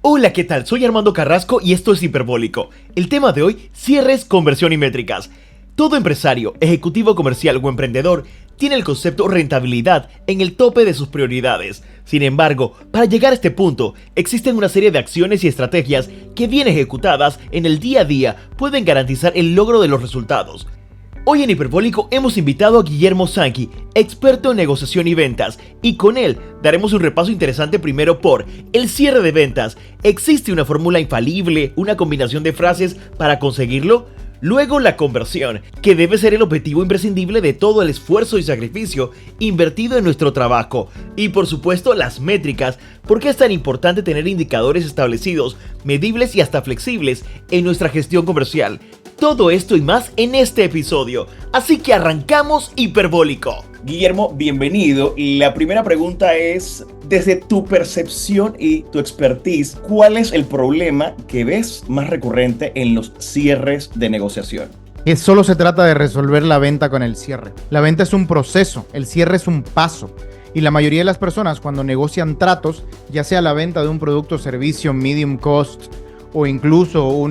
Hola, ¿qué tal? Soy Armando Carrasco y esto es Hiperbólico. El tema de hoy, cierres, conversión y métricas. Todo empresario, ejecutivo comercial o emprendedor tiene el concepto rentabilidad en el tope de sus prioridades. Sin embargo, para llegar a este punto, existen una serie de acciones y estrategias que bien ejecutadas en el día a día pueden garantizar el logro de los resultados. Hoy en Hiperbólico hemos invitado a Guillermo Sanqui, experto en negociación y ventas, y con él daremos un repaso interesante primero por el cierre de ventas. ¿Existe una fórmula infalible, una combinación de frases para conseguirlo? Luego la conversión, que debe ser el objetivo imprescindible de todo el esfuerzo y sacrificio invertido en nuestro trabajo. Y por supuesto las métricas, porque es tan importante tener indicadores establecidos, medibles y hasta flexibles en nuestra gestión comercial. Todo esto y más en este episodio, así que arrancamos Hiperbólico. Guillermo, bienvenido. La primera pregunta es, desde tu percepción y tu expertise, ¿cuál es el problema que ves más recurrente en los cierres de negociación? Que solo se trata de resolver la venta con el cierre. La venta es un proceso, el cierre es un paso. Y la mayoría de las personas cuando negocian tratos, ya sea la venta de un producto o servicio medium cost, o incluso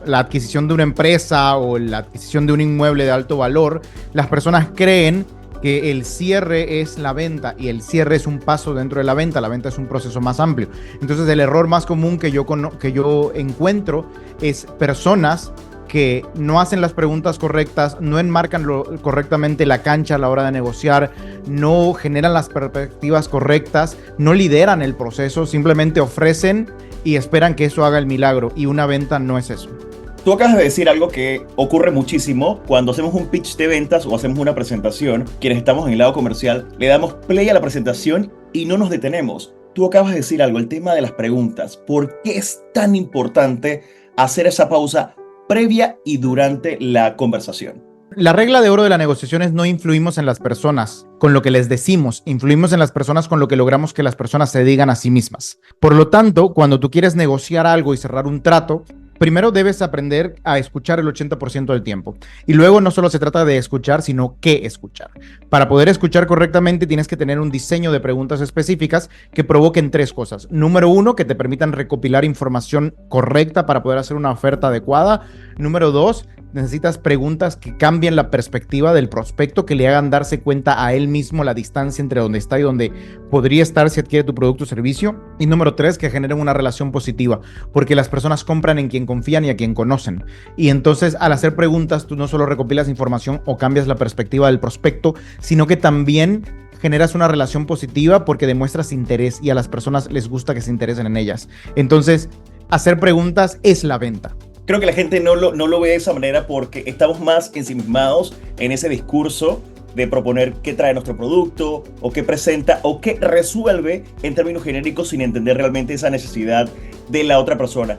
la adquisición de una empresa o la adquisición de un inmueble de alto valor, las personas creen que el cierre es la venta y el cierre es un paso dentro de la venta es un proceso más amplio. Entonces el error más común que yo encuentro es personas que no hacen las preguntas correctas, no enmarcan correctamente la cancha a la hora de negociar, no generan las perspectivas correctas, no lideran el proceso, simplemente ofrecen y esperan que eso haga el milagro, y una venta no es eso. Tú acabas de decir algo que ocurre muchísimo cuando hacemos un pitch de ventas o hacemos una presentación. Quienes estamos en el lado comercial, le damos play a la presentación y no nos detenemos. Tú acabas de decir algo, el tema de las preguntas. ¿Por qué es tan importante hacer esa pausa previa y durante la conversación? La regla de oro de la negociación es no influimos en las personas con lo que les decimos, influimos en las personas con lo que logramos que las personas se digan a sí mismas. Por lo tanto, cuando tú quieres negociar algo y cerrar un trato, primero debes aprender a escuchar el 80% del tiempo. Y luego no solo se trata de escuchar, sino qué escuchar. Para poder escuchar correctamente tienes que tener un diseño de preguntas específicas que provoquen tres cosas. Número uno, que te permitan recopilar información correcta para poder hacer una oferta adecuada. Número dos, necesitas preguntas que cambien la perspectiva del prospecto, que le hagan darse cuenta a él mismo la distancia entre donde está y donde podría estar si adquiere tu producto o servicio. Y número tres, que generen una relación positiva, porque las personas compran en quien confían y a quien conocen. Y entonces, al hacer preguntas, tú no solo recopilas información o cambias la perspectiva del prospecto, sino que también generas una relación positiva porque demuestras interés y a las personas les gusta que se interesen en ellas. Entonces, hacer preguntas es la venta. Creo que la gente no lo ve de esa manera porque estamos más ensimismados en ese discurso de proponer qué trae nuestro producto o qué presenta o qué resuelve en términos genéricos sin entender realmente esa necesidad de la otra persona.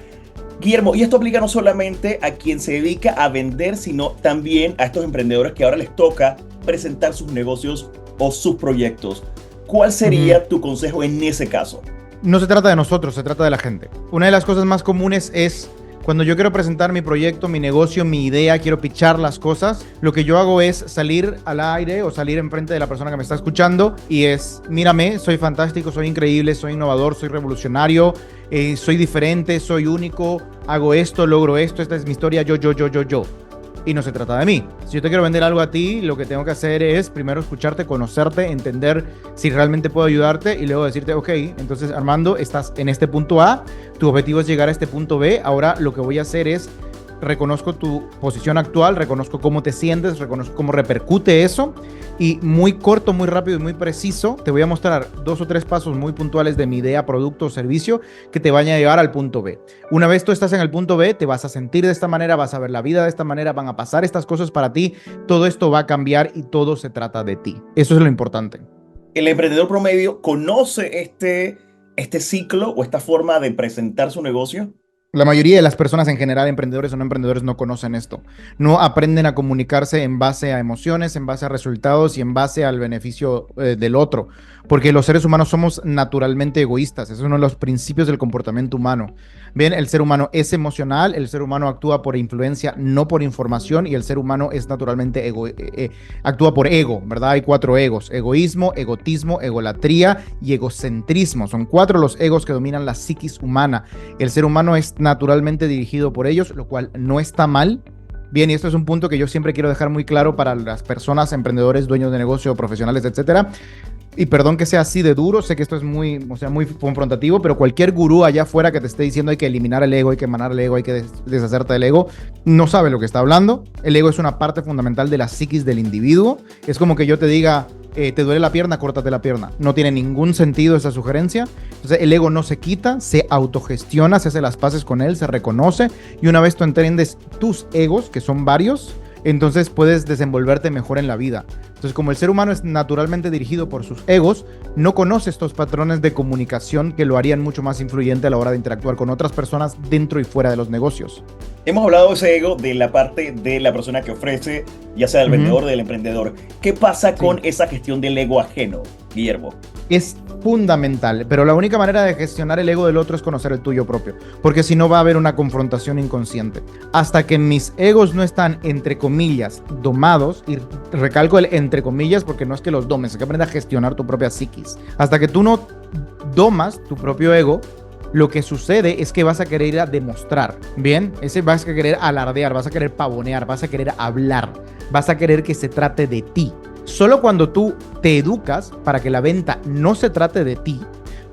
Guillermo, y esto aplica no solamente a quien se dedica a vender, sino también a estos emprendedores que ahora les toca presentar sus negocios o sus proyectos. ¿Cuál sería tu consejo en ese caso? No se trata de nosotros, se trata de la gente. Una de las cosas más comunes es cuando yo quiero presentar mi proyecto, mi negocio, mi idea, quiero pitchar las cosas, lo que yo hago es salir al aire o salir enfrente de la persona que me está escuchando y es, mírame, soy fantástico, soy increíble, soy innovador, soy revolucionario, soy diferente, soy único, hago esto, logro esto, esta es mi historia, yo. Y no se trata de mí. Si yo te quiero vender algo a ti, lo que tengo que hacer es primero escucharte, conocerte, entender si realmente puedo ayudarte y luego decirte, ok, entonces Armando, estás en este punto A, tu objetivo es llegar a este punto B, ahora lo que voy a hacer es reconozco tu posición actual, reconozco cómo te sientes, reconozco cómo repercute eso y muy corto, muy rápido y muy preciso te voy a mostrar 2 o 3 pasos muy puntuales de mi idea, producto o servicio que te vayan a llevar al punto B. Una vez tú estás en el punto B, te vas a sentir de esta manera, vas a ver la vida de esta manera, van a pasar estas cosas para ti, todo esto va a cambiar y todo se trata de ti. Eso es lo importante. ¿El emprendedor promedio conoce este ciclo o esta forma de presentar su negocio? La mayoría de las personas en general, emprendedores o no emprendedores, no conocen esto. No aprenden a comunicarse en base a emociones, en base a resultados y en base al beneficio del otro. porque los seres humanos somos naturalmente egoístas. Es uno de los principios del comportamiento humano. Bien, el ser humano es emocional, el ser humano actúa por influencia, no por información, y el ser humano es naturalmente actúa por ego, ¿verdad? Hay 4 egos: egoísmo, egotismo, egolatría y egocentrismo. Son 4 los egos que dominan la psiquis humana. El ser humano es naturalmente dirigido por ellos, lo cual no está mal. Bien, y esto es un punto que yo siempre quiero dejar muy claro para las personas, emprendedores, dueños de negocio, profesionales, etcétera. Y perdón que sea así de duro, sé que esto es muy confrontativo, pero cualquier gurú allá afuera que te esté diciendo hay que eliminar el ego, hay que emanar el ego, hay que deshacerte del ego, no sabe lo que está hablando. El ego es una parte fundamental de la psiquis del individuo. Es como que yo te diga, te duele la pierna, córtate la pierna. No tiene ningún sentido esa sugerencia. Entonces el ego no se quita, se autogestiona, se hace las paces con él, se reconoce, y una vez tú entiendes tus egos, que son varios, entonces puedes desenvolverte mejor en la vida. Entonces, como el ser humano es naturalmente dirigido por sus egos, no conoce estos patrones de comunicación que lo harían mucho más influyente a la hora de interactuar con otras personas dentro y fuera de los negocios. Hemos hablado de ese ego, de la parte de la persona que ofrece, ya sea del vendedor o del emprendedor. ¿Qué pasa con esa gestión del ego ajeno, Guillermo? Es fundamental, pero la única manera de gestionar el ego del otro es conocer el tuyo propio, porque si no va a haber una confrontación inconsciente. Hasta que mis egos no están, entre comillas, domados, y recalco el entre comillas porque no es que los domes, es que aprendes a gestionar tu propia psiquis. Hasta que tú no domas tu propio ego, lo que sucede es que vas a querer ir a demostrar, ¿bien? Vas a querer alardear, vas a querer pavonear, vas a querer hablar, vas a querer que se trate de ti. Solo cuando tú te educas para que la venta no se trate de ti,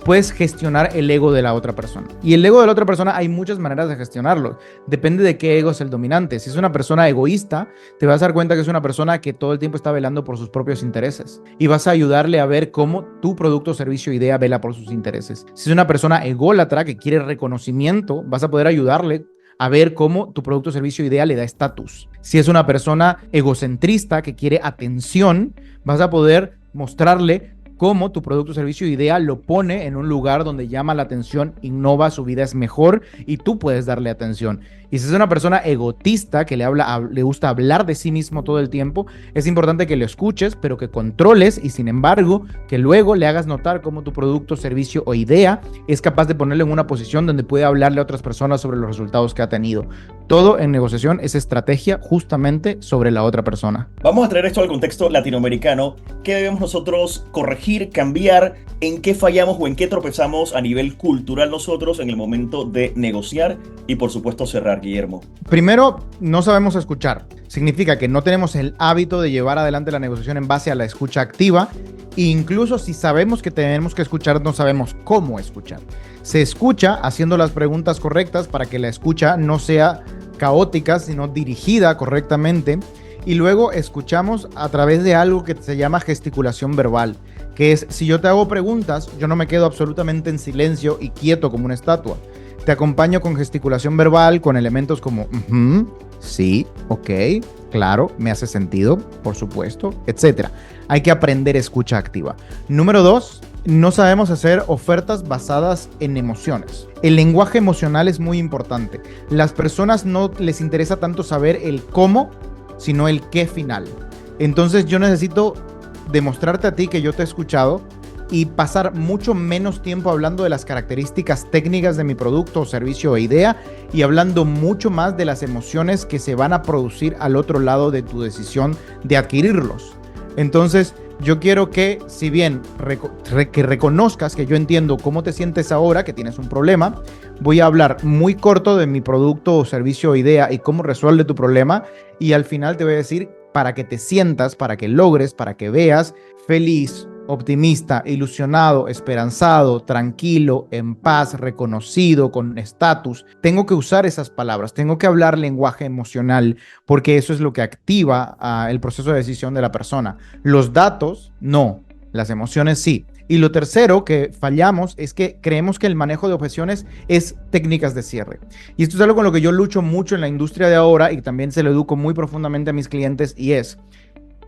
puedes gestionar el ego de la otra persona. Y el ego de la otra persona hay muchas maneras de gestionarlo. Depende de qué ego es el dominante. Si es una persona egoísta, te vas a dar cuenta que es una persona que todo el tiempo está velando por sus propios intereses. Y vas a ayudarle a ver cómo tu producto, servicio o idea vela por sus intereses. Si es una persona ególatra que quiere reconocimiento, vas a poder ayudarle a ver cómo tu producto, servicio o idea le da estatus. Si es una persona egocentrista que quiere atención, vas a poder mostrarle cómo tu producto, servicio o idea lo pone en un lugar donde llama la atención, innova, su vida es mejor y tú puedes darle atención. Y si es una persona egotista que le gusta hablar de sí mismo todo el tiempo, es importante que lo escuches, pero que controles y sin embargo que luego le hagas notar cómo tu producto, servicio o idea es capaz de ponerlo en una posición donde puede hablarle a otras personas sobre los resultados que ha tenido. Todo en negociación es estrategia justamente sobre la otra persona. Vamos a traer esto al contexto latinoamericano. ¿Qué debemos nosotros corregir, cambiar? ¿En qué fallamos o en qué tropezamos a nivel cultural nosotros en el momento de negociar y por supuesto cerrar, Guillermo? Primero, no sabemos escuchar. Significa que no tenemos el hábito de llevar adelante la negociación en base a la escucha activa. E incluso si sabemos que tenemos que escuchar, no sabemos cómo escuchar. Se escucha haciendo las preguntas correctas para que la escucha no sea caótica, sino dirigida correctamente. Y luego escuchamos a través de algo que se llama gesticulación verbal, que es, si yo te hago preguntas, yo no me quedo absolutamente en silencio y quieto como una estatua. Te acompaño con gesticulación verbal, con elementos como sí, ok, claro, me hace sentido, por supuesto, etc. Hay que aprender escucha activa. Número 2, no sabemos hacer ofertas basadas en emociones. El lenguaje emocional es muy importante. Las personas no les interesa tanto saber el cómo, sino el qué final. Entonces yo necesito demostrarte a ti que yo te he escuchado y pasar mucho menos tiempo hablando de las características técnicas de mi producto o servicio o idea y hablando mucho más de las emociones que se van a producir al otro lado de tu decisión de adquirirlos. Entonces yo quiero que, si bien que reconozcas que yo entiendo cómo te sientes ahora, que tienes un problema, voy a hablar muy corto de mi producto o servicio o idea y cómo resuelve tu problema, y al final te voy a decir para que te sientas, para que logres, para que veas feliz, optimista, ilusionado, esperanzado, tranquilo, en paz, reconocido, con estatus. Tengo que usar esas palabras, tengo que hablar lenguaje emocional, porque eso es lo que activa el proceso de decisión de la persona. Los datos, no. Las emociones, sí. Y lo tercero que fallamos es que creemos que el manejo de objeciones es técnicas de cierre. Y esto es algo con lo que yo lucho mucho en la industria de ahora y también se lo educo muy profundamente a mis clientes, y es: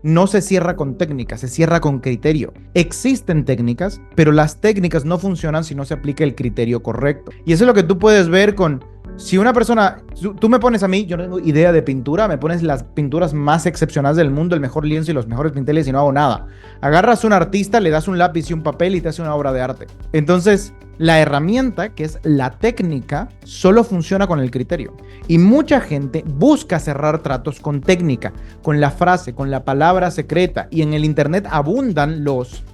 no se cierra con técnicas, se cierra con criterio. Existen técnicas, pero las técnicas no funcionan si no se aplica el criterio correcto. Y eso es lo que tú puedes ver con Si una persona, tú me pones a mí, yo no tengo idea de pintura, me pones las pinturas más excepcionales del mundo, el mejor lienzo y los mejores pinceles y no hago nada. Agarras a un artista, le das un lápiz y un papel y te hace una obra de arte. Entonces, la herramienta, que es la técnica, solo funciona con el criterio. Y mucha gente busca cerrar tratos con técnica, con la frase, con la palabra secreta. Y en el internet abundan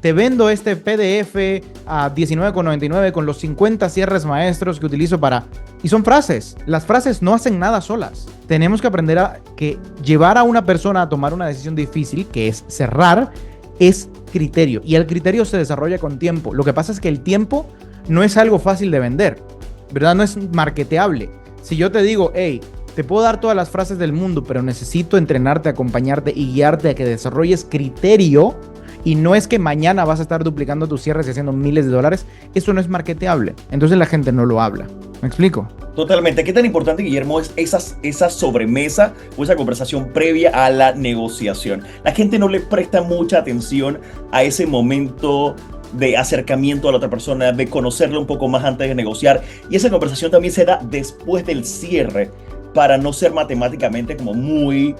te vendo este PDF a $19.99 con los 50 cierres maestros que utilizo para... Y son frases. Las frases no hacen nada solas. Tenemos que aprender a llevar a una persona a tomar una decisión difícil, que es cerrar, es criterio. Y el criterio se desarrolla con tiempo. Lo que pasa es que el tiempo no es algo fácil de vender, ¿verdad? No es marketeable. Si yo te digo, hey, te puedo dar todas las frases del mundo, pero necesito entrenarte, acompañarte y guiarte a que desarrolles criterio, y no es que mañana vas a estar duplicando tus cierres y haciendo miles de dólares, eso no es marketeable. Entonces la gente no lo habla. ¿Me explico? Totalmente. ¿Qué tan importante, Guillermo, es esa sobremesa o esa conversación previa a la negociación? La gente no le presta mucha atención a ese momento de acercamiento a la otra persona, de conocerla un poco más antes de negociar, y esa conversación también se da después del cierre, para no ser matemáticamente como muy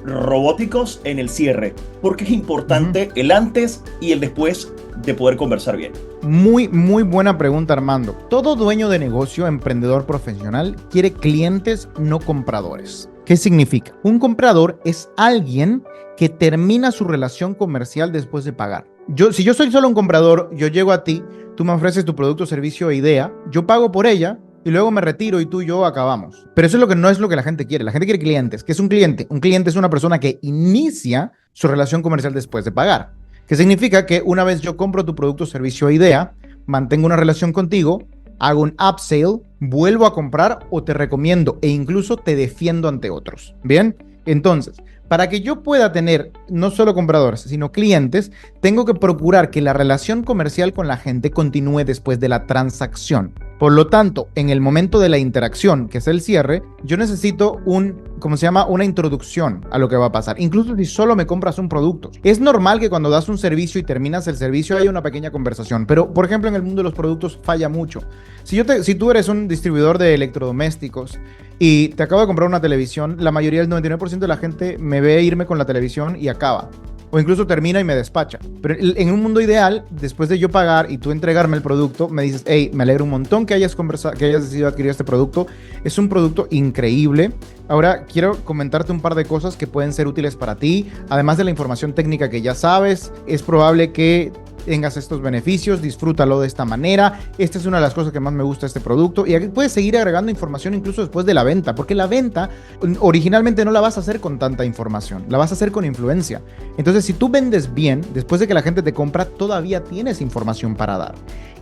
robóticos en el cierre, porque es importante el antes y el después de poder conversar bien. Muy, muy buena pregunta, Armando. Todo dueño de negocio, emprendedor profesional, quiere clientes, no compradores. ¿Qué significa? Un comprador es alguien que termina su relación comercial después de pagar. Si yo soy solo un comprador, yo llego a ti, tú me ofreces tu producto, servicio o idea, yo pago por ella y luego me retiro y tú y yo acabamos. Pero eso es no es lo que la gente quiere. La gente quiere clientes. ¿Qué es un cliente? Un cliente es una persona que inicia su relación comercial después de pagar. ¿Qué significa? Que una vez yo compro tu producto, servicio o idea, mantengo una relación contigo, hago un upsell, vuelvo a comprar o te recomiendo e incluso te defiendo ante otros. ¿Bien? Entonces, para que yo pueda tener no solo compradores, sino clientes, tengo que procurar que la relación comercial con la gente continúe después de la transacción. Por lo tanto, en el momento de la interacción, que es el cierre, yo necesito una introducción a lo que va a pasar. Incluso si solo me compras un producto. Es normal que cuando das un servicio y terminas el servicio haya una pequeña conversación. Pero, por ejemplo, en el mundo de los productos falla mucho. Si tú eres un distribuidor de electrodomésticos y te acabo de comprar una televisión, la mayoría, el 99% de la gente me ve irme con la televisión y acaba. O incluso termina y me despacha. Pero en un mundo ideal, después de yo pagar y tú entregarme el producto, me dices, hey, me alegro un montón que hayas decidido adquirir este producto. Es un producto increíble. Ahora quiero comentarte un par de cosas que pueden ser útiles para ti. Además de la información técnica que ya sabes, es probable que tengas estos beneficios, disfrútalo de esta manera. Esta es una de las cosas que más me gusta de este producto. Y aquí puedes seguir agregando información incluso después de la venta, porque la venta originalmente no la vas a hacer con tanta información, la vas a hacer con influencia. Entonces, si tú vendes bien, después de que la gente te compra, todavía tienes información para dar.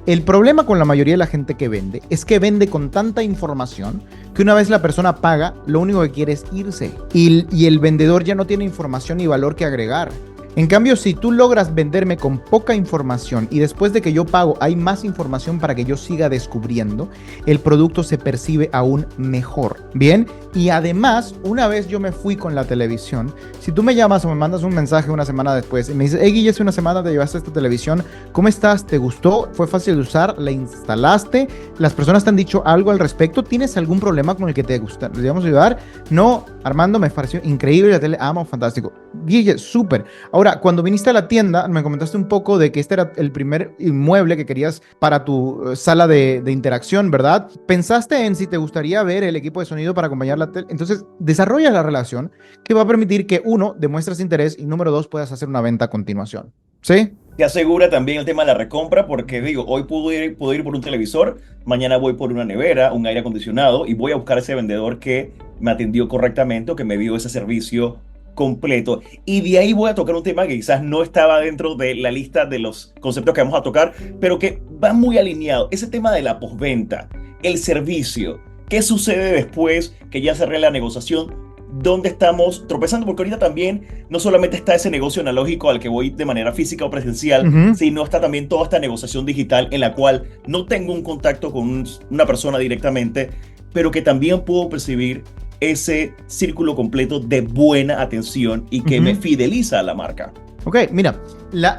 El problema con la mayoría de la gente que vende es que vende con tanta información que una vez la persona paga, lo único que quiere es irse. Y el vendedor ya no tiene información y valor que agregar. En cambio, si tú logras venderme con poca información y después de que yo pago hay más información para que yo siga descubriendo, el producto se percibe aún mejor. Bien, y además, una vez yo me fui con la televisión, si tú me llamas o me mandas un mensaje una semana después y me dices, hey Guille, hace una semana te llevaste esta televisión, ¿cómo estás? ¿Te gustó? ¿Fue fácil de usar? ¿La instalaste? ¿Las personas te han dicho algo al respecto? ¿Tienes algún problema con el que te gusta? ¿Les vamos a ayudar? No, Armando, me pareció increíble la tele, amo, fantástico. Guille, súper. Ahora, cuando viniste a la tienda, me comentaste un poco de que este era el primer inmueble que querías para tu sala de interacción, ¿verdad? ¿Pensaste en si te gustaría ver el equipo de sonido para acompañar la tele? Entonces, desarrollas la relación que va a permitir que, uno, demuestres interés y, número dos, puedas hacer una venta a continuación. ¿Sí? Te asegura también el tema de la recompra, porque digo, hoy puedo ir por un televisor, mañana voy por una nevera, un aire acondicionado y voy a buscar a ese vendedor que me atendió correctamente o que me dio ese servicio completo. Y de ahí voy a tocar un tema que quizás no estaba dentro de la lista de los conceptos que vamos a tocar, pero que va muy alineado. Ese tema de la postventa, el servicio. ¿Qué sucede después que ya cerré la negociación? ¿Dónde estamos tropezando? Porque ahorita también no solamente está ese negocio analógico al que voy de manera física o presencial, sino está también toda esta negociación digital en la cual no tengo un contacto con una persona directamente, pero que también puedo percibir ese círculo completo de buena atención y que me fideliza a la marca. Ok, mira,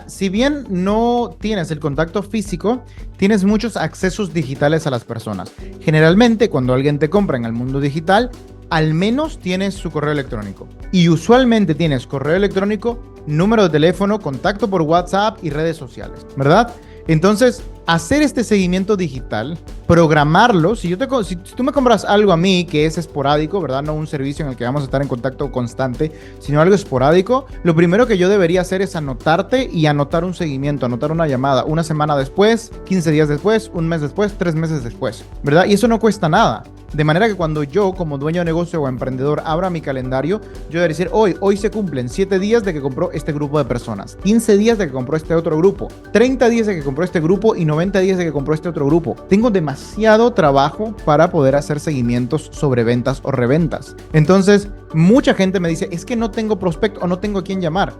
si bien no tienes el contacto físico, tienes muchos accesos digitales a las personas. Generalmente, cuando alguien te compra en el mundo digital, al menos tienes su correo electrónico. Y usualmente tienes correo electrónico, número de teléfono, contacto por WhatsApp y redes sociales, ¿verdad? Entonces, hacer este seguimiento digital, programarlo, si tú me compras algo a mí que es esporádico, ¿verdad? No un servicio en el que vamos a estar en contacto constante, sino algo esporádico, lo primero que yo debería hacer es anotarte y anotar un seguimiento, anotar una llamada, una semana después, 15 días después, un mes después, 3 meses después, ¿verdad? Y eso no cuesta nada. De manera que cuando yo, como dueño de negocio o emprendedor, abra mi calendario, yo voy a decir, hoy se cumplen 7 días de que compró este grupo de personas, 15 días de que compró este otro grupo, 30 días de que compró este grupo y 90 días de que compró este otro grupo. Tengo demasiado trabajo para poder hacer seguimientos sobre ventas o reventas. Entonces, mucha gente me dice, es que no tengo prospecto o no tengo a quién llamar.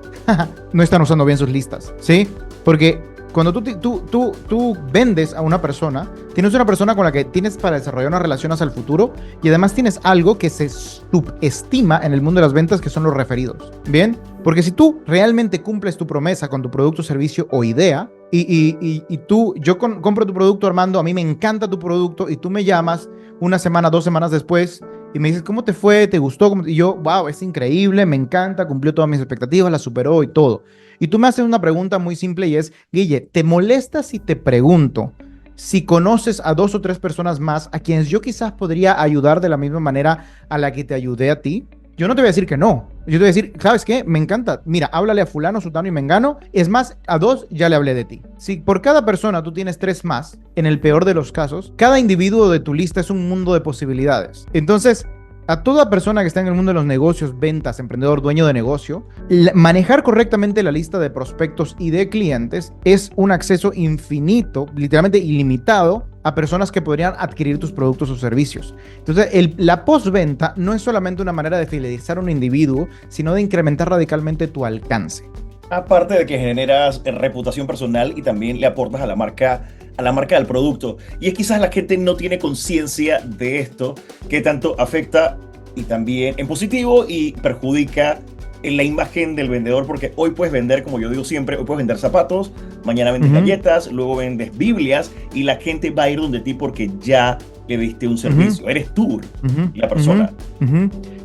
No están usando bien sus listas, ¿sí? Porque cuando tú vendes a una persona, tienes una persona con la que tienes para desarrollar una relación hacia el futuro y además tienes algo que se subestima en el mundo de las ventas, que son los referidos. ¿Bien? Porque si tú realmente cumples tu promesa con tu producto, servicio o idea yo compro tu producto, Armando, a mí me encanta tu producto y tú me llamas una semana, 2 semanas después y me dices, ¿cómo te fue? ¿Te gustó? Y yo, wow, es increíble, me encanta, cumplió todas mis expectativas, la superó y todo. Y tú me haces una pregunta muy simple y es, Guille, ¿te molesta si te pregunto si conoces a 2 o 3 personas más a quienes yo quizás podría ayudar de la misma manera a la que te ayudé a ti? Yo no te voy a decir que no. Yo te voy a decir, ¿sabes qué? Me encanta. Mira, háblale a fulano, sutano y mengano. Es más, a 2 ya le hablé de ti. Si por cada persona tú tienes 3 más, en el peor de los casos, cada individuo de tu lista es un mundo de posibilidades. Entonces, a toda persona que está en el mundo de los negocios, ventas, emprendedor, dueño de negocio, manejar correctamente la lista de prospectos y de clientes es un acceso infinito, literalmente ilimitado, a personas que podrían adquirir tus productos o servicios. Entonces, la postventa no es solamente una manera de fidelizar a un individuo, sino de incrementar radicalmente tu alcance. Aparte de que generas reputación personal y también le aportas a la marca del producto. Y es quizás la gente no tiene conciencia de esto, que tanto afecta y también en positivo y perjudica en la imagen del vendedor, porque hoy puedes vender, como yo digo siempre, hoy puedes vender zapatos, mañana vendes galletas, luego vendes Biblias y la gente va a ir donde ti porque ya le diste un servicio. Eres tú la persona.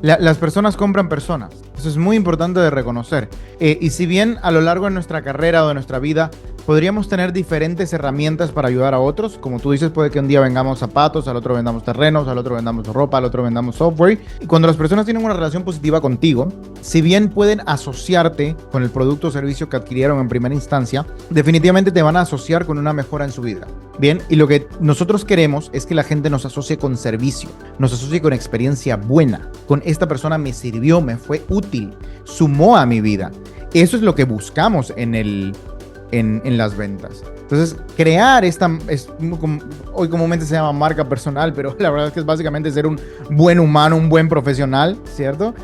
Las personas compran personas. Eso es muy importante de reconocer. Y si bien a lo largo de nuestra carrera o de nuestra vida podríamos tener diferentes herramientas para ayudar a otros, como tú dices, puede que un día vendamos zapatos, al otro vendamos terrenos, al otro vendamos ropa, al otro vendamos software. Y cuando las personas tienen una relación positiva contigo, si bien pueden asociarte con el producto o servicio que adquirieron en primera instancia, definitivamente te van a asociar con una mejora en su vida. Bien, y lo que nosotros queremos es que la gente nos asocie con servicio, nos asocie con experiencia buena, con esta persona me sirvió, me fue útil, sumó a mi vida. Eso es lo que buscamos en las ventas. Entonces, crear hoy comúnmente se llama marca personal, pero la verdad es que es básicamente ser un buen humano, un buen profesional, ¿cierto?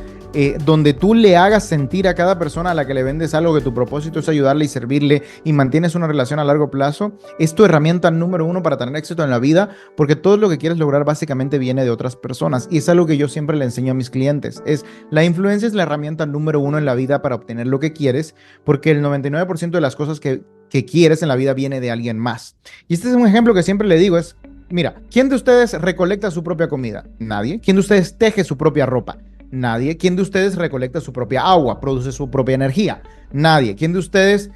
Donde tú le hagas sentir a cada persona a la que le vendes algo que tu propósito es ayudarle y servirle y mantienes una relación a largo plazo, es tu herramienta número 1 para tener éxito en la vida, porque todo lo que quieres lograr básicamente viene de otras personas y es algo que yo siempre le enseño a mis clientes, la influencia es la herramienta número 1 en la vida para obtener lo que quieres, porque el 99% de las cosas que quieres en la vida viene de alguien más. Y este es un ejemplo que siempre le digo, mira, ¿quién de ustedes recolecta su propia comida? Nadie. ¿Quién de ustedes teje su propia ropa? Nadie. ¿Quién de ustedes recolecta su propia agua, produce su propia energía? Nadie. ¿Quién de ustedes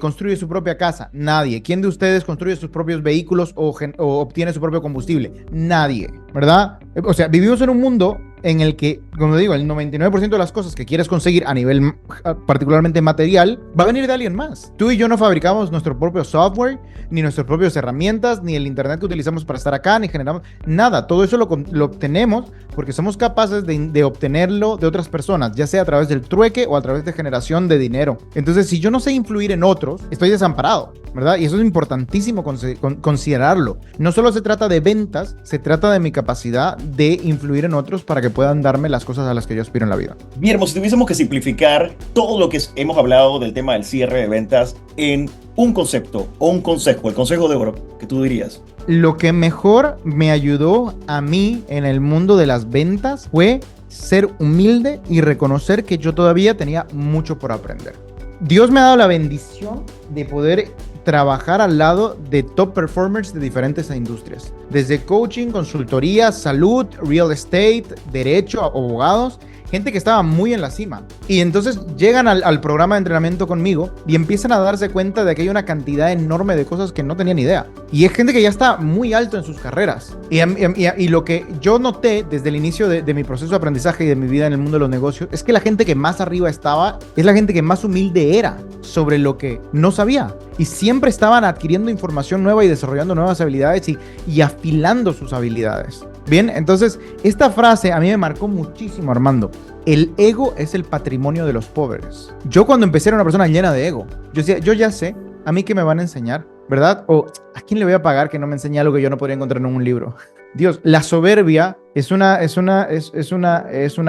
construye su propia casa? Nadie. ¿Quién de ustedes construye sus propios vehículos o obtiene su propio combustible? Nadie, ¿verdad? O sea, vivimos en un mundo en el que, como digo, el 99% de las cosas que quieres conseguir a nivel particularmente material va a venir de alguien más. Tú y yo no fabricamos nuestro propio software, ni nuestras propias herramientas, ni el internet que utilizamos para estar acá, ni generamos nada. Todo eso lo obtenemos porque somos capaces de obtenerlo de otras personas, ya sea a través del trueque o a través de generación de dinero. Entonces, si yo no sé influir en otros, estoy desamparado, ¿verdad? Y eso es importantísimo considerarlo. No solo se trata de ventas, se trata de mi capacidad de influir en otros para que puedan darme las cosas a las que yo aspiro en la vida. Guillermo, si tuviésemos que simplificar todo lo que hemos hablado del tema del cierre de ventas en un concepto o un consejo, el consejo de oro, ¿qué tú dirías? Lo que mejor me ayudó a mí en el mundo de las ventas fue ser humilde y reconocer que yo todavía tenía mucho por aprender. Dios me ha dado la bendición de poder trabajar al lado de top performers de diferentes industrias, desde coaching, consultoría, salud, real estate, derecho, abogados, gente que estaba muy en la cima. Y entonces llegan al programa de entrenamiento conmigo y empiezan a darse cuenta de que hay una cantidad enorme de cosas que no tenían idea. Y es gente que ya está muy alto en sus carreras. Y lo que yo noté desde el inicio de mi proceso de aprendizaje y de mi vida en el mundo de los negocios es que la gente que más arriba estaba es la gente que más humilde era sobre lo que no sabía. Y siempre estaban adquiriendo información nueva y desarrollando nuevas habilidades y afilando sus habilidades. Bien, entonces esta frase a mí me marcó muchísimo, Armando. El ego es el patrimonio de los pobres. Yo cuando empecé era una persona llena de ego. Yo decía, yo ya sé, ¿a mí qué me van a enseñar? ¿Verdad? O ¿a quién le voy a pagar que no me enseñe algo que yo no podría encontrar en un libro? Dios, la soberbia es una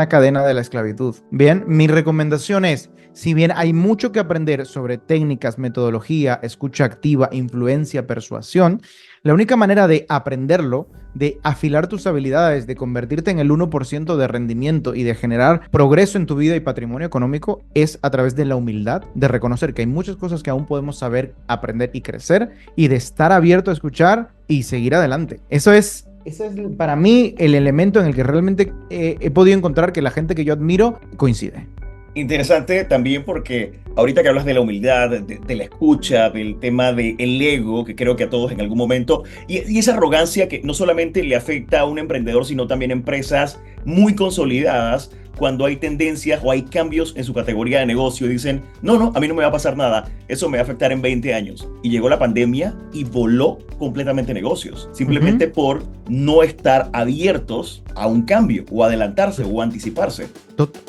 cadena de la esclavitud. Bien, mi recomendación es, si bien hay mucho que aprender sobre técnicas, metodología, escucha activa, influencia, persuasión, la única manera de aprenderlo, de afilar tus habilidades, de convertirte en el 1% de rendimiento y de generar progreso en tu vida y patrimonio económico es a través de la humildad, de reconocer que hay muchas cosas que aún podemos saber, aprender y crecer y de estar abierto a escuchar y seguir adelante. Eso es para mí el elemento en el que realmente he podido encontrar que la gente que yo admiro coincide. Interesante también porque ahorita que hablas de la humildad, de la escucha, del tema del ego, que creo que a todos en algún momento, y esa arrogancia que no solamente le afecta a un emprendedor, sino también a empresas muy consolidadas, cuando hay tendencias o hay cambios en su categoría de negocio, dicen, no, a mí no me va a pasar nada, eso me va a afectar en 20 años. Y llegó la pandemia y voló completamente negocios, simplemente por no estar abiertos a un cambio, o adelantarse, o anticiparse.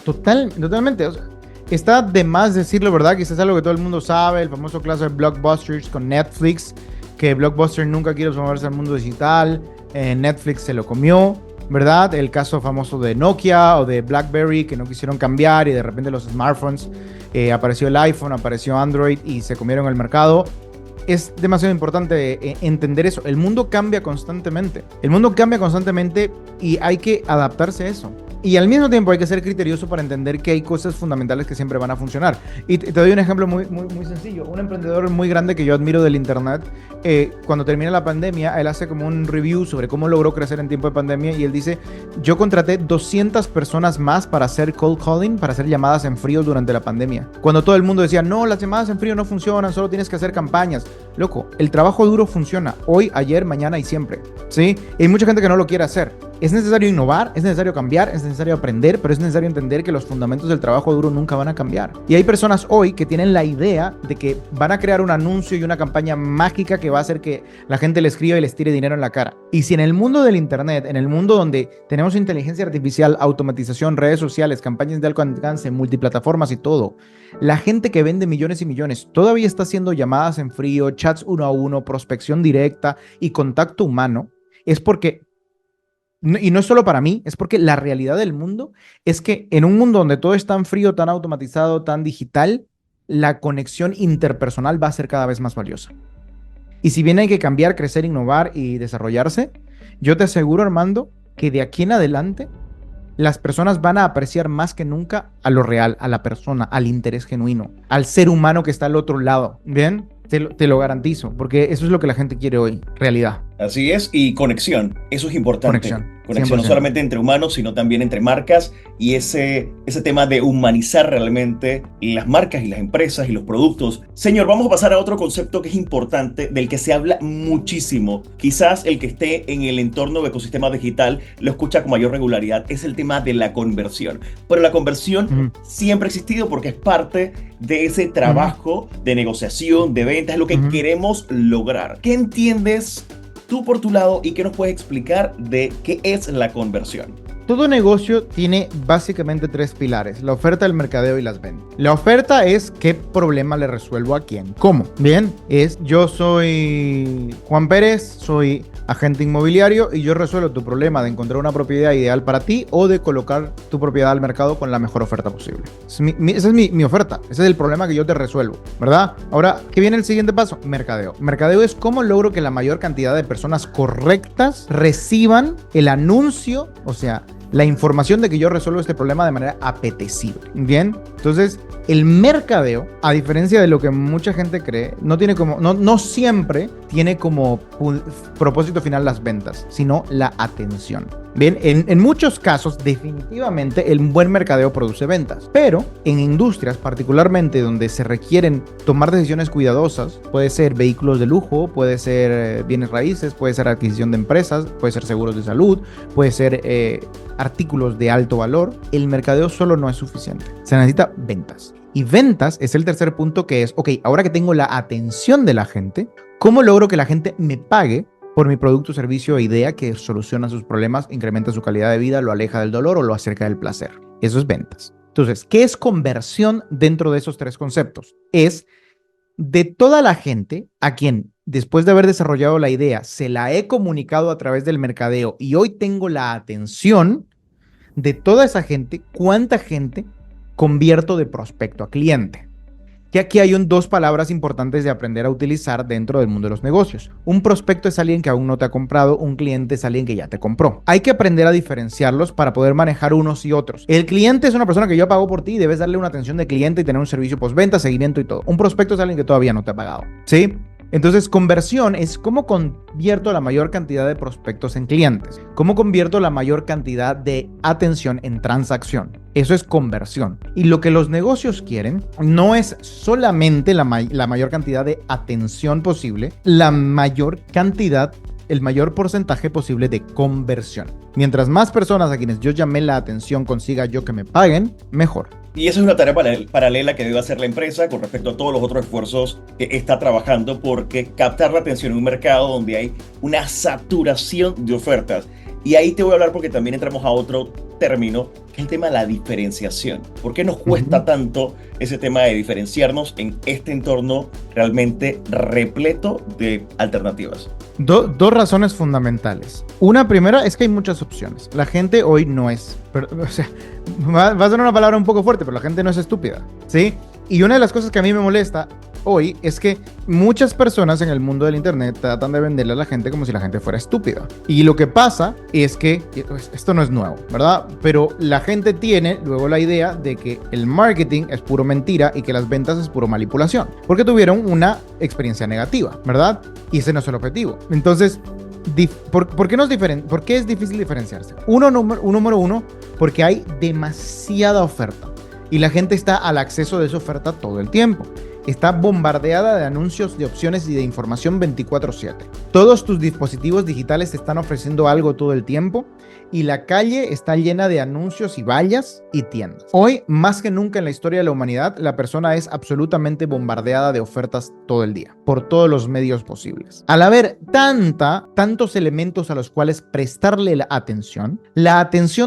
Totalmente. O sea, está de más decirlo, ¿verdad? Quizás es algo que todo el mundo sabe, el famoso caso de Blockbusters con Netflix, que Blockbuster nunca quiere moverse al mundo digital, Netflix se lo comió, ¿verdad? El caso famoso de Nokia o de BlackBerry, que no quisieron cambiar y de repente los smartphones, apareció el iPhone, apareció Android y se comieron el mercado. Es demasiado importante entender eso. El mundo cambia constantemente. Y hay que adaptarse a eso. Y al mismo tiempo hay que ser criterioso para entender que hay cosas fundamentales que siempre van a funcionar. Y te doy un ejemplo muy sencillo. Un emprendedor muy grande que yo admiro del internet, cuando termina la pandemia, él hace como un review sobre cómo logró crecer en tiempo de pandemia y él dice, yo contraté 200 personas más para hacer cold calling, para hacer llamadas en frío durante la pandemia. Cuando todo el mundo decía, no, las llamadas en frío no funcionan, solo tienes que hacer campañas. Loco, el trabajo duro funciona hoy, ayer, mañana y siempre, ¿sí? Y hay mucha gente que no lo quiere hacer. Es necesario innovar, es necesario cambiar, es necesario aprender, pero es necesario entender que los fundamentos del trabajo duro nunca van a cambiar. Y hay personas hoy que tienen la idea de que van a crear un anuncio y una campaña mágica que va a hacer que la gente les escriba y les tire dinero en la cara. Y si en el mundo del internet, en el mundo donde tenemos inteligencia artificial, automatización, redes sociales, campañas de alto alcance, multiplataformas y todo, la gente que vende millones y millones todavía está haciendo llamadas en frío, chats 1 a 1, prospección directa y contacto humano, es porque, y no es solo para mí, es porque la realidad del mundo es que en un mundo donde todo es tan frío, tan automatizado, tan digital, la conexión interpersonal va a ser cada vez más valiosa. Y si bien hay que cambiar, crecer, innovar y desarrollarse, yo te aseguro, Armando, que de aquí en adelante las personas van a apreciar más que nunca a lo real, a la persona, al interés genuino, al ser humano que está al otro lado. ¿Bien? Te lo garantizo, porque eso es lo que la gente quiere hoy, realidad. Así es, y conexión, eso es importante. Conexión no solamente entre humanos, sino también entre marcas, y ese tema de humanizar realmente las marcas y las empresas y los productos. Señor, vamos a pasar a otro concepto que es importante, del que se habla muchísimo. Quizás el que esté en el entorno de ecosistema digital lo escucha con mayor regularidad, es el tema de la conversión. Pero la conversión siempre ha existido porque es parte de ese trabajo de negociación, de ventas, es lo que queremos lograr. ¿Qué entiendes tú por tu lado y qué nos puedes explicar de qué es la conversión? Todo negocio tiene básicamente 3 pilares: la oferta, el mercadeo y las ventas. La oferta es qué problema le resuelvo a quién. ¿Cómo? Bien, yo soy Juan Pérez, soy agente inmobiliario y yo resuelvo tu problema de encontrar una propiedad ideal para ti o de colocar tu propiedad al mercado con la mejor oferta posible. Esa es mi oferta, ese es el problema que yo te resuelvo, ¿verdad? Ahora, ¿qué viene el siguiente paso? Mercadeo. Mercadeo es cómo logro que la mayor cantidad de personas correctas reciban el anuncio, o sea, la información de que yo resuelvo este problema de manera apetecible. Bien, Entonces, el mercadeo, a diferencia de lo que mucha gente cree, no siempre tiene como propósito final las ventas, sino la atención. Bien, en muchos casos, definitivamente, el buen mercadeo produce ventas. Pero en industrias, particularmente donde se requieren tomar decisiones cuidadosas, puede ser vehículos de lujo, puede ser bienes raíces, puede ser adquisición de empresas, puede ser seguros de salud, puede ser artículos de alto valor, el mercadeo solo no es suficiente. Se necesita ventas. Y ventas es el tercer punto, que es, ok, ahora que tengo la atención de la gente, ¿cómo logro que la gente me pague por mi producto, servicio o idea que soluciona sus problemas, incrementa su calidad de vida, lo aleja del dolor o lo acerca del placer? Eso es ventas. Entonces, ¿qué es conversión dentro de esos tres conceptos? Es de toda la gente a quien, después de haber desarrollado la idea, se la he comunicado a través del mercadeo y hoy tengo la atención de toda esa gente, ¿cuánta gente convierto de prospecto a cliente? Que aquí hay dos palabras importantes de aprender a utilizar dentro del mundo de los negocios. Un prospecto es alguien que aún no te ha comprado, un cliente es alguien que ya te compró. Hay que aprender a diferenciarlos para poder manejar unos y otros. El cliente es una persona que ya pagó por ti y debes darle una atención de cliente y tener un servicio postventa, seguimiento y todo. Un prospecto es alguien que todavía no te ha pagado, ¿sí? Entonces, conversión es cómo convierto la mayor cantidad de prospectos en clientes, cómo convierto la mayor cantidad de atención en transacción. Eso es conversión. Y lo que los negocios quieren no es solamente la mayor cantidad de atención posible, la mayor cantidad, el mayor porcentaje posible de conversión. Mientras más personas a quienes yo llamé la atención consiga yo que me paguen, mejor. Y esa es una tarea paralela que debe hacer la empresa con respecto a todos los otros esfuerzos que está trabajando, porque captar la atención en un mercado donde hay una saturación de ofertas. Y ahí te voy a hablar porque también entramos a otro término, que es el tema de la diferenciación. ¿Por qué nos cuesta tanto ese tema de diferenciarnos en este entorno realmente repleto de alternativas? Dos razones fundamentales. Una primera es que hay muchas opciones. La gente hoy no es, va a ser una palabra un poco fuerte, pero la gente no es estúpida, ¿sí? Y una de las cosas que a mí me molesta hoy es que muchas personas en el mundo del internet tratan de venderle a la gente como si la gente fuera estúpida. Y lo que pasa es que, esto no es nuevo, ¿verdad? Pero la gente tiene luego la idea de que el marketing es puro mentira y que las ventas es puro manipulación, porque tuvieron una experiencia negativa, ¿verdad? Y ese no es el objetivo. Entonces, ¿por qué es difícil diferenciarse? Número uno, porque hay demasiada oferta y la gente está al acceso de esa oferta todo el tiempo. Está bombardeada de anuncios, de opciones y de información 24/7. Todos tus dispositivos digitales te están ofreciendo algo todo el tiempo y la calle está llena de anuncios y vallas y tiendas. Hoy, más que nunca en la historia de la humanidad, la persona es absolutamente bombardeada de ofertas todo el día, por todos los medios posibles. Al haber tantos elementos a los cuales prestarle la atención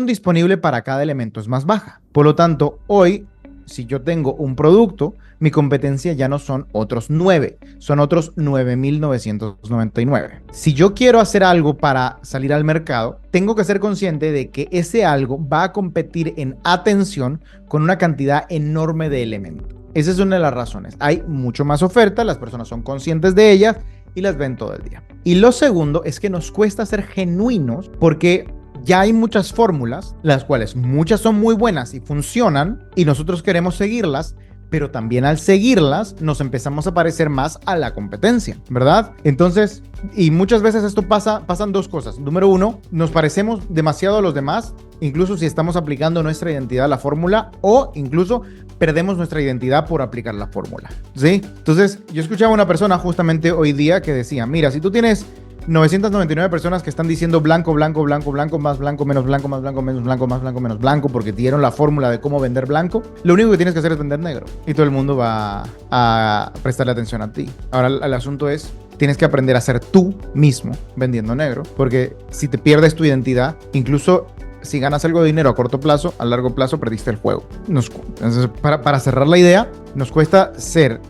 disponible para cada elemento es más baja. Por lo tanto, hoy, si yo tengo un producto, mi competencia ya no son otros 9, son otros 9,999. Si yo quiero hacer algo para salir al mercado, tengo que ser consciente de que ese algo va a competir en atención con una cantidad enorme de elementos. Esa es una de las razones. Hay mucho más oferta, las personas son conscientes de ellas y las ven todo el día. Y lo segundo es que nos cuesta ser genuinos porque ya hay muchas fórmulas, las cuales muchas son muy buenas y funcionan, y nosotros queremos seguirlas, pero también al seguirlas nos empezamos a parecer más a la competencia, ¿verdad? Entonces, y muchas veces esto pasan dos cosas. Número uno, nos parecemos demasiado a los demás, incluso si estamos aplicando nuestra identidad a la fórmula, o incluso perdemos nuestra identidad por aplicar la fórmula, ¿sí? Entonces, yo escuchaba a una persona justamente hoy día que decía, mira, si tú tienes 999 personas que están diciendo blanco, blanco, blanco, blanco, más blanco, menos blanco, más blanco, menos blanco, más blanco, menos blanco, porque te dieron la fórmula de cómo vender blanco, lo único que tienes que hacer es vender negro. Y todo el mundo va a prestarle atención a ti. Ahora, el asunto es, tienes que aprender a ser tú mismo vendiendo negro, porque si te pierdes tu identidad, incluso si ganas algo de dinero a corto plazo, a largo plazo perdiste el juego. Entonces, para cerrar la idea, nos cuesta ser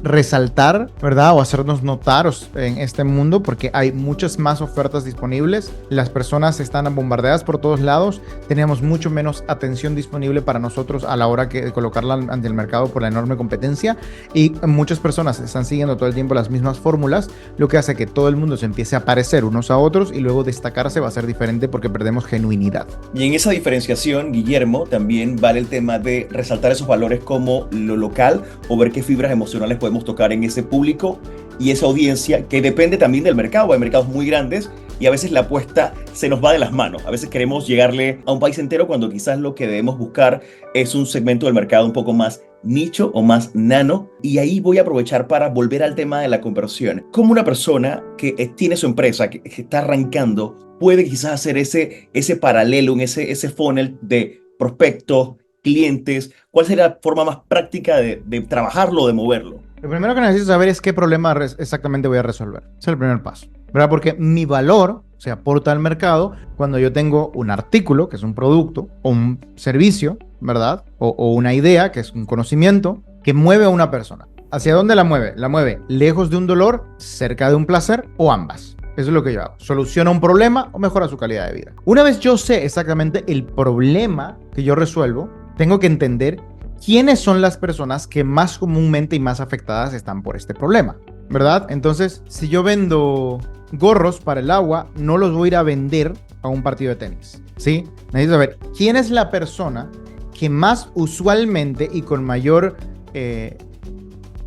resaltar, ¿verdad? O hacernos notar en este mundo porque hay muchas más ofertas disponibles. Las personas están bombardeadas por todos lados. Tenemos mucho menos atención disponible para nosotros a la hora de colocarla ante el mercado por la enorme competencia. Y muchas personas están siguiendo todo el tiempo las mismas fórmulas, lo que hace que todo el mundo se empiece a parecer unos a otros y luego destacarse va a ser diferente porque perdemos genuinidad. Y en esa diferenciación, Guillermo, también vale el tema de resaltar esos valores como lo local o ver qué fibras emocionales podemos tocar en ese público y esa audiencia que depende también del mercado. Hay mercados muy grandes y a veces la apuesta se nos va de las manos. A veces queremos llegarle a un país entero cuando quizás lo que debemos buscar es un segmento del mercado un poco más nicho o más nano. Y ahí voy a aprovechar para volver al tema de la conversión. Como una persona que tiene su empresa, que está arrancando, puede quizás hacer ese paralelo, ese funnel de prospectos, clientes. ¿Cuál sería la forma más práctica de trabajarlo, de moverlo? Lo primero que necesito saber es qué problema exactamente voy a resolver. Ese es el primer paso, ¿verdad? Porque mi valor se aporta al mercado cuando yo tengo un artículo, que es un producto, o un servicio, ¿verdad? O una idea, que es un conocimiento, que mueve a una persona. ¿Hacia dónde la mueve? La mueve lejos de un dolor, cerca de un placer o ambas. Eso es lo que yo hago. Soluciona un problema o mejora su calidad de vida. Una vez yo sé exactamente el problema que yo resuelvo, tengo que entender quiénes son las personas que más comúnmente y más afectadas están por este problema, ¿verdad? Entonces, si yo vendo gorros para el agua, no los voy a ir a vender a un partido de tenis, ¿sí? Necesito saber quién es la persona que más usualmente y con mayor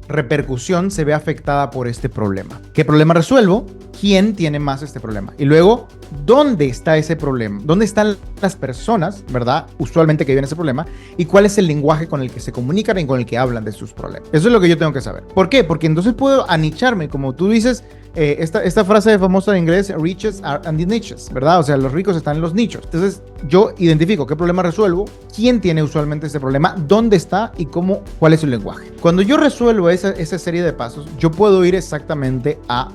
repercusión se ve afectada por este problema. ¿Qué problema resuelvo? ¿Quién tiene más este problema? Y luego, ¿dónde está ese problema? ¿Dónde están las personas, verdad? Usualmente que viven ese problema. ¿Y cuál es el lenguaje con el que se comunican y con el que hablan de sus problemas? Eso es lo que yo tengo que saber. ¿Por qué? Porque entonces puedo anicharme, como tú dices, esta frase famosa en inglés, riches are in the niches, ¿verdad? O sea, los ricos están en los nichos. Entonces, yo identifico qué problema resuelvo, quién tiene usualmente ese problema, dónde está y cuál es su lenguaje. Cuando yo resuelvo esa serie de pasos, yo puedo ir exactamente a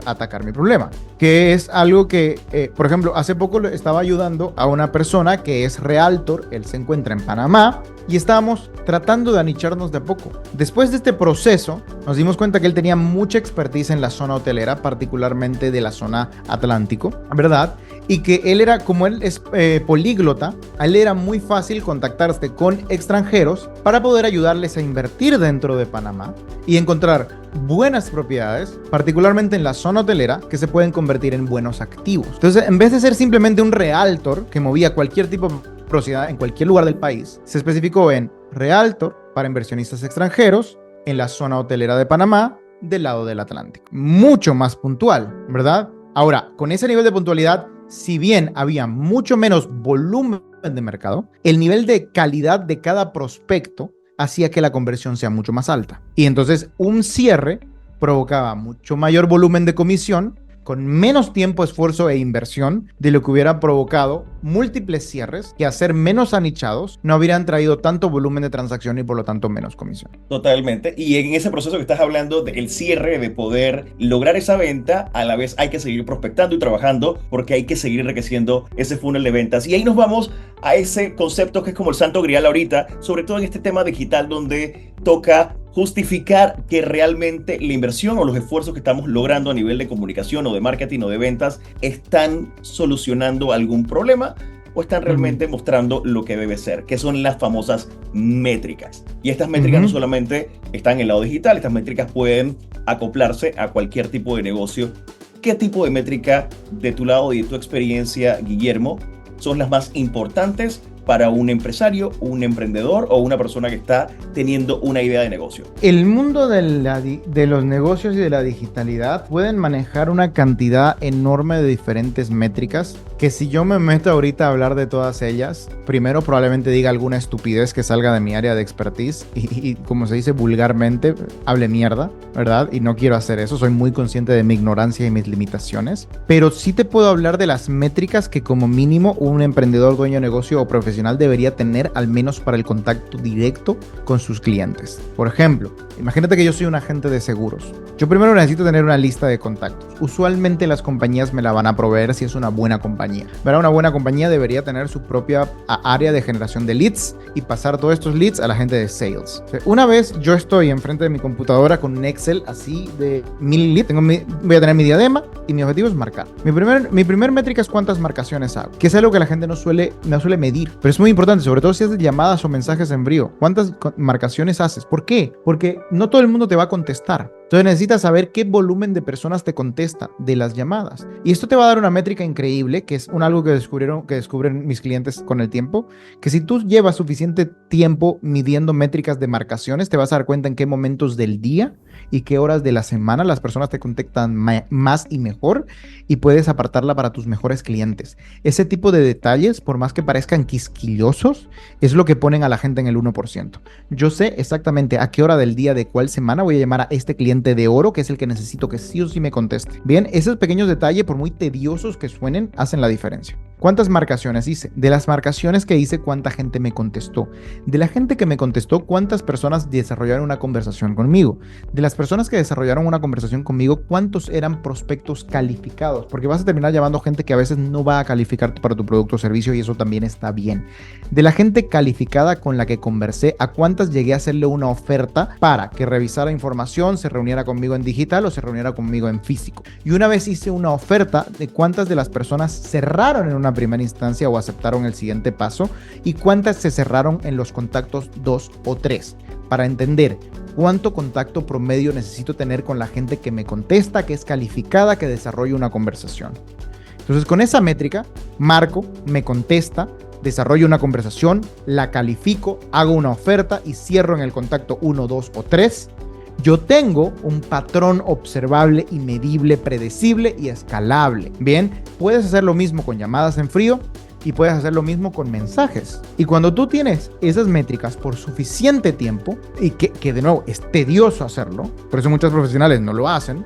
atacar mi problema, que es algo que, por ejemplo, hace poco le estaba ayudando a una persona que es realtor. Él se encuentra en Panamá y estábamos tratando de anicharnos de a poco. Después de este proceso, nos dimos cuenta que él tenía mucha expertise en la zona hotelera, particularmente de la zona Atlántico, ¿verdad? Y que él era, como él es políglota, a él era muy fácil contactarse con extranjeros para poder ayudarles a invertir dentro de Panamá y encontrar buenas propiedades, particularmente en la zona hotelera, que se pueden convertir en buenos activos. Entonces, en vez de ser simplemente un realtor que movía cualquier tipo de propiedad en cualquier lugar del país, se especificó en realtor para inversionistas extranjeros en la zona hotelera de Panamá, del lado del Atlántico. Mucho más puntual, ¿verdad? Ahora, con ese nivel de puntualidad, si bien había mucho menos volumen de mercado, el nivel de calidad de cada prospecto hacía que la conversión sea mucho más alta. Y entonces un cierre provocaba mucho mayor volumen de comisión con menos tiempo, esfuerzo e inversión de lo que hubiera provocado múltiples cierres que, a ser menos anichados, no hubieran traído tanto volumen de transacción y por lo tanto menos comisión. Totalmente. Y en ese proceso que estás hablando del cierre, de poder lograr esa venta, a la vez hay que seguir prospectando y trabajando porque hay que seguir enriqueciendo ese funnel de ventas. Y ahí nos vamos a ese concepto que es como el santo grial ahorita, sobre todo en este tema digital donde toca justificar que realmente la inversión o los esfuerzos que estamos logrando a nivel de comunicación o de marketing o de ventas están solucionando algún problema o están realmente mostrando lo que debe ser, que son las famosas métricas. Y estas métricas no solamente están en el lado digital, estas métricas pueden acoplarse a cualquier tipo de negocio. ¿Qué tipo de métrica de tu lado y de tu experiencia, Guillermo, son las más importantes para un empresario, un emprendedor o una persona que está teniendo una idea de negocio? El mundo de los negocios y de la digitalidad pueden manejar una cantidad enorme de diferentes métricas que, si yo me meto ahorita a hablar de todas ellas, primero probablemente diga alguna estupidez que salga de mi área de expertise y como se dice vulgarmente, hable mierda, ¿verdad? Y no quiero hacer eso, soy muy consciente de mi ignorancia y mis limitaciones, pero sí te puedo hablar de las métricas que como mínimo un emprendedor, dueño de negocio o profesional profesional debería tener, al menos para el contacto directo con sus clientes. Por ejemplo, imagínate que yo soy un agente de seguros. Yo primero necesito tener una lista de contactos. Usualmente las compañías me la van a proveer si es una buena compañía. ¿Verdad? Una buena compañía debería tener su propia área de generación de leads y pasar todos estos leads a la gente de sales. Una vez yo estoy enfrente de mi computadora con un Excel así de 1000 leads, voy a tener mi diadema y mi objetivo es marcar. Mi primer métrica es cuántas marcaciones hago, que es algo que la gente no suele medir, pero es muy importante, sobre todo si haces llamadas o mensajes en frío. ¿Cuántas marcaciones haces? ¿Por qué? Porque no todo el mundo te va a contestar. Entonces necesitas saber qué volumen de personas te contesta de las llamadas. Y esto te va a dar una métrica increíble, que es algo que descubren mis clientes con el tiempo, que si tú llevas suficiente tiempo midiendo métricas de marcaciones, te vas a dar cuenta en qué momentos del día y qué horas de la semana las personas te contactan más y mejor, y puedes apartarla para tus mejores clientes. Ese tipo de detalles, por más que parezcan quisquillosos, es lo que ponen a la gente en el 1%. Yo sé exactamente a qué hora del día de cuál semana voy a llamar a este cliente de oro, que es el que necesito que sí o sí me conteste. Bien, esos pequeños detalles, por muy tediosos que suenen, hacen la diferencia. ¿Cuántas marcaciones hice? De las marcaciones que hice, ¿cuánta gente me contestó? De la gente que me contestó, ¿cuántas personas desarrollaron una conversación conmigo? De las personas que desarrollaron una conversación conmigo, ¿cuántos eran prospectos calificados? Porque vas a terminar llamando gente que a veces no va a calificar para tu producto o servicio, y eso también está bien. De la gente calificada con la que conversé, ¿a cuántas llegué a hacerle una oferta para que revisara información, se reuniera conmigo en digital o se reuniera conmigo en físico? Y una vez hice una oferta, de cuántas de las personas cerraron en una primera instancia o aceptaron el siguiente paso, y cuántas se cerraron en los contactos 2 o 3, para entender cuánto contacto promedio necesito tener con la gente que me contesta, que es calificada, que desarrolla una conversación. Entonces, con esa métrica, marco, me contesta, desarrollo una conversación, la califico, hago una oferta y cierro en el contacto 1, 2 o 3. Yo tengo un patrón observable y medible, predecible y escalable. Bien, puedes hacer lo mismo con llamadas en frío y puedes hacer lo mismo con mensajes. Y cuando tú tienes esas métricas por suficiente tiempo, y que de nuevo es tedioso hacerlo, por eso muchos profesionales no lo hacen,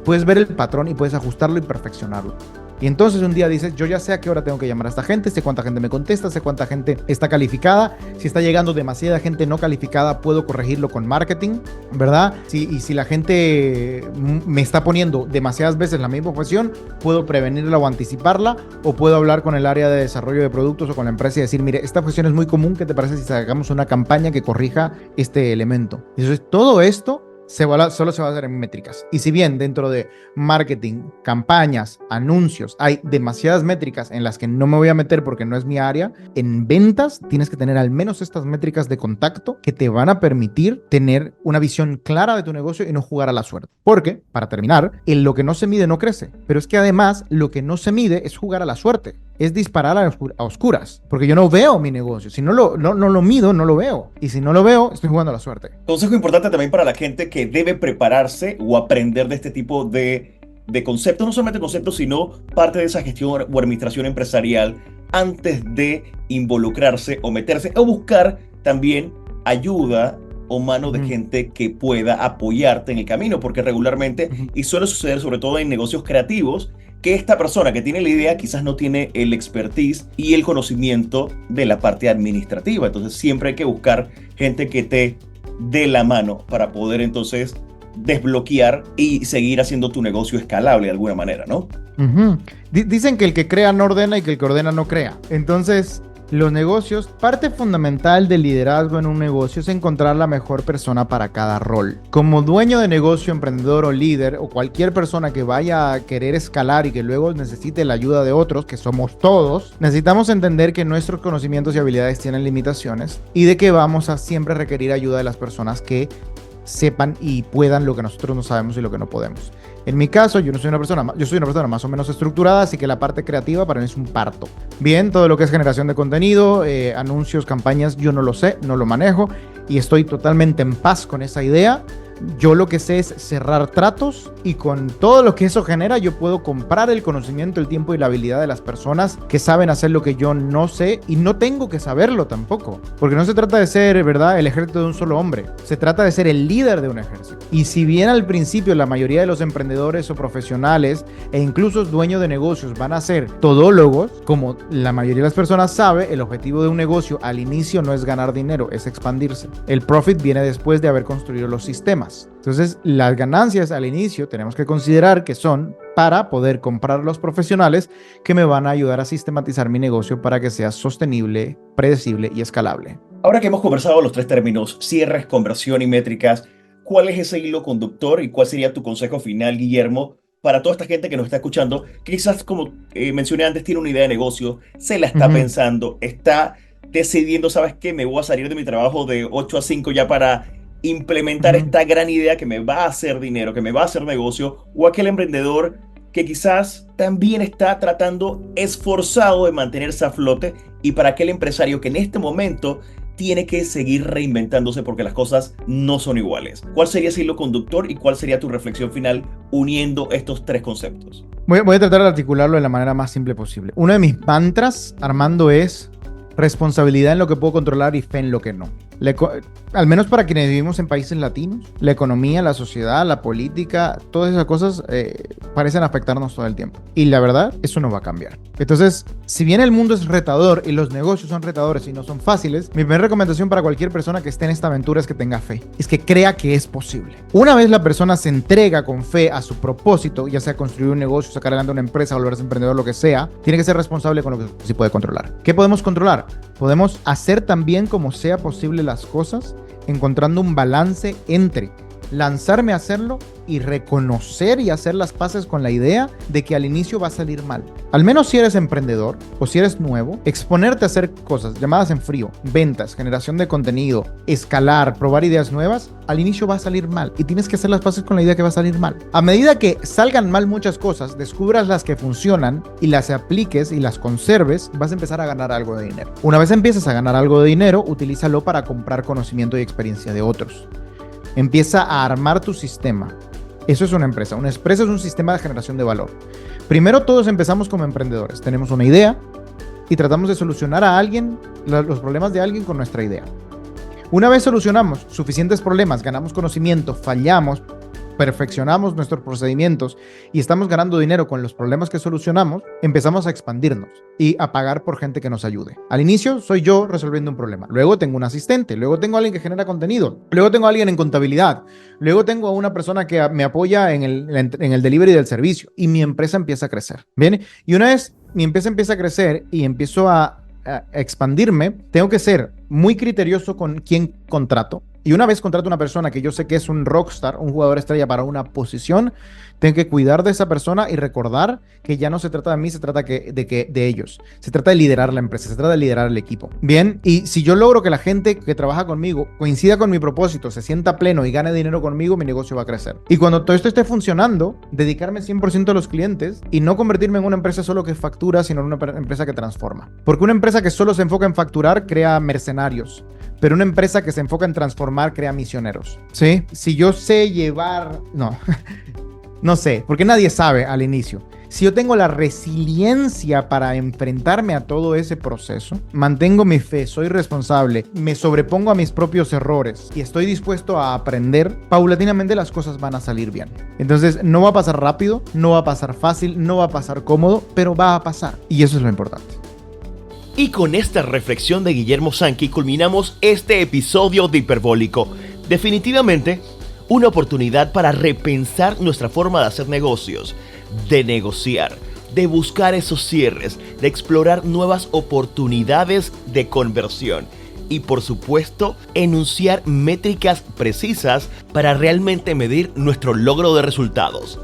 puedes ver el patrón y puedes ajustarlo y perfeccionarlo. Y entonces un día dices, yo ya sé a qué hora tengo que llamar a esta gente, sé cuánta gente me contesta, sé cuánta gente está calificada. Si está llegando demasiada gente no calificada, puedo corregirlo con marketing, ¿verdad? Y si la gente me está poniendo demasiadas veces la misma posición, puedo prevenirla o anticiparla, o puedo hablar con el área de desarrollo de productos o con la empresa y decir, mire, esta posición es muy común, ¿qué te parece si hagamos una campaña que corrija este elemento? Entonces, todo esto solo se va a hacer en métricas. Y si bien dentro de marketing, campañas, anuncios, hay demasiadas métricas en las que no me voy a meter porque no es mi área, en ventas tienes que tener al menos estas métricas de contacto que te van a permitir tener una visión clara de tu negocio y no jugar a la suerte. Porque, para terminar, lo que no se mide no crece. Pero es que además lo que no se mide es jugar a la suerte. Es disparar a oscuras, porque yo no veo mi negocio. Si no lo mido, no lo veo. Y si no lo veo, estoy jugando a la suerte. Consejo importante también para la gente que debe prepararse o aprender de este tipo de conceptos, no solamente conceptos, sino parte de esa gestión o administración empresarial antes de involucrarse o meterse o buscar también ayuda o mano de gente que pueda apoyarte en el camino, porque regularmente, y suele suceder sobre todo en negocios creativos, que esta persona que tiene la idea quizás no tiene el expertise y el conocimiento de la parte administrativa. Entonces siempre hay que buscar gente que te dé la mano para poder entonces desbloquear y seguir haciendo tu negocio escalable de alguna manera, ¿no? Dicen que el que crea no ordena y que el que ordena no crea. Entonces, los negocios, parte fundamental del liderazgo en un negocio es encontrar la mejor persona para cada rol. Como dueño de negocio, emprendedor o líder, o cualquier persona que vaya a querer escalar y que luego necesite la ayuda de otros, que somos todos, necesitamos entender que nuestros conocimientos y habilidades tienen limitaciones y de que vamos a siempre requerir ayuda de las personas que sepan y puedan lo que nosotros no sabemos y lo que no podemos. En mi caso, yo soy una persona más o menos estructurada, así que la parte creativa para mí es un parto. Bien, todo lo que es generación de contenido, anuncios, campañas, yo no lo sé, no lo manejo y estoy totalmente en paz con esa idea. Yo lo que sé es cerrar tratos y con todo lo que eso genera yo puedo comprar el conocimiento, el tiempo y la habilidad de las personas que saben hacer lo que yo no sé y no tengo que saberlo tampoco. Porque no se trata de ser, ¿verdad?, el ejército de un solo hombre. Se trata de ser el líder de un ejército. Y si bien al principio la mayoría de los emprendedores o profesionales e incluso dueños de negocios van a ser todólogos, como la mayoría de las personas sabe, el objetivo de un negocio al inicio no es ganar dinero, es expandirse. El profit viene después de haber construido los sistemas. Entonces, las ganancias al inicio tenemos que considerar que son para poder comprar los profesionales que me van a ayudar a sistematizar mi negocio para que sea sostenible, predecible y escalable. Ahora que hemos conversado los tres términos, cierres, conversión y métricas, ¿cuál es ese hilo conductor y cuál sería tu consejo final, Guillermo, para toda esta gente que nos está escuchando, que quizás, como mencioné antes, tiene una idea de negocio, se la está pensando, está decidiendo, ¿sabes qué? Me voy a salir de mi trabajo de 8 a 5 ya para implementar esta gran idea que me va a hacer dinero, que me va a hacer negocio, o aquel emprendedor que quizás también está tratando esforzado de mantenerse a flote, y para aquel empresario que en este momento tiene que seguir reinventándose porque las cosas no son iguales. ¿Cuál sería ese hilo conductor y cuál sería tu reflexión final uniendo estos tres conceptos? Voy a tratar de articularlo de la manera más simple posible. Uno de mis mantras, Armando, es responsabilidad en lo que puedo controlar y fe en lo que no. Al menos para quienes vivimos en países latinos, la economía, la sociedad, la política, todas esas cosas parecen afectarnos todo el tiempo. Y la verdad, eso no va a cambiar. Entonces, si bien el mundo es retador y los negocios son retadores y no son fáciles, mi primera recomendación para cualquier persona que esté en esta aventura es que tenga fe. Es que crea que es posible. Una vez la persona se entrega con fe a su propósito, ya sea construir un negocio, sacar adelante una empresa, volverse emprendedor, lo que sea, tiene que ser responsable con lo que sí puede controlar. ¿Qué podemos controlar? Podemos hacer también como sea posible las cosas, encontrando un balance entre lanzarme a hacerlo y reconocer y hacer las paces con la idea de que al inicio va a salir mal. Al menos si eres emprendedor o si eres nuevo, exponerte a hacer cosas llamadas en frío, ventas, generación de contenido, escalar, probar ideas nuevas, al inicio va a salir mal y tienes que hacer las paces con la idea que va a salir mal. A medida que salgan mal muchas cosas, descubras las que funcionan y las apliques y las conserves, vas a empezar a ganar algo de dinero. Una vez empiezas a ganar algo de dinero, utilízalo para comprar conocimiento y experiencia de otros. Empieza a armar tu sistema. Eso es una empresa. Una empresa es un sistema de generación de valor. Primero todos empezamos como emprendedores. Tenemos una idea y tratamos de solucionar a alguien, los problemas de alguien con nuestra idea. Una vez solucionamos suficientes problemas, ganamos conocimiento, fallamos, perfeccionamos nuestros procedimientos y estamos ganando dinero con los problemas que solucionamos, empezamos a expandirnos y a pagar por gente que nos ayude. Al inicio soy yo resolviendo un problema, luego tengo un asistente, luego tengo a alguien que genera contenido, luego tengo a alguien en contabilidad, luego tengo a una persona que me apoya en el delivery del servicio y mi empresa empieza a crecer. ¿Bien? Y una vez mi empresa empieza a crecer y empiezo a expandirme, tengo que ser muy criterioso con quién contrato. Y una vez contrato a una persona que yo sé que es un rockstar, un jugador estrella para una posición, tengo que cuidar de esa persona y recordar que ya no se trata de mí, se trata de ellos. Se trata de liderar la empresa, se trata de liderar el equipo. Bien, y si yo logro que la gente que trabaja conmigo coincida con mi propósito, se sienta pleno y gane dinero conmigo, mi negocio va a crecer. Y cuando todo esto esté funcionando, dedicarme 100% a los clientes y no convertirme en una empresa solo que factura, sino en una empresa que transforma. Porque una empresa que solo se enfoca en facturar crea mercenarios. Pero una empresa que se enfoca en transformar crea misioneros, ¿sí? Si yo sé llevar... No sé, porque nadie sabe al inicio. Si yo tengo la resiliencia para enfrentarme a todo ese proceso, mantengo mi fe, soy responsable, me sobrepongo a mis propios errores y estoy dispuesto a aprender, paulatinamente las cosas van a salir bien. Entonces, no va a pasar rápido, no va a pasar fácil, no va a pasar cómodo, pero va a pasar. Y eso es lo importante. Y con esta reflexión de Guillermo Sankey culminamos este episodio de Hiperbólico. Definitivamente, una oportunidad para repensar nuestra forma de hacer negocios, de negociar, de buscar esos cierres, de explorar nuevas oportunidades de conversión y, por supuesto, enunciar métricas precisas para realmente medir nuestro logro de resultados.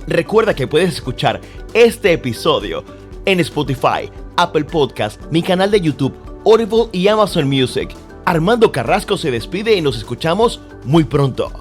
Recuerda que puedes escuchar este episodio en Spotify, Apple Podcast, mi canal de YouTube, Audible y Amazon Music. Armando Carrasco se despide y nos escuchamos muy pronto.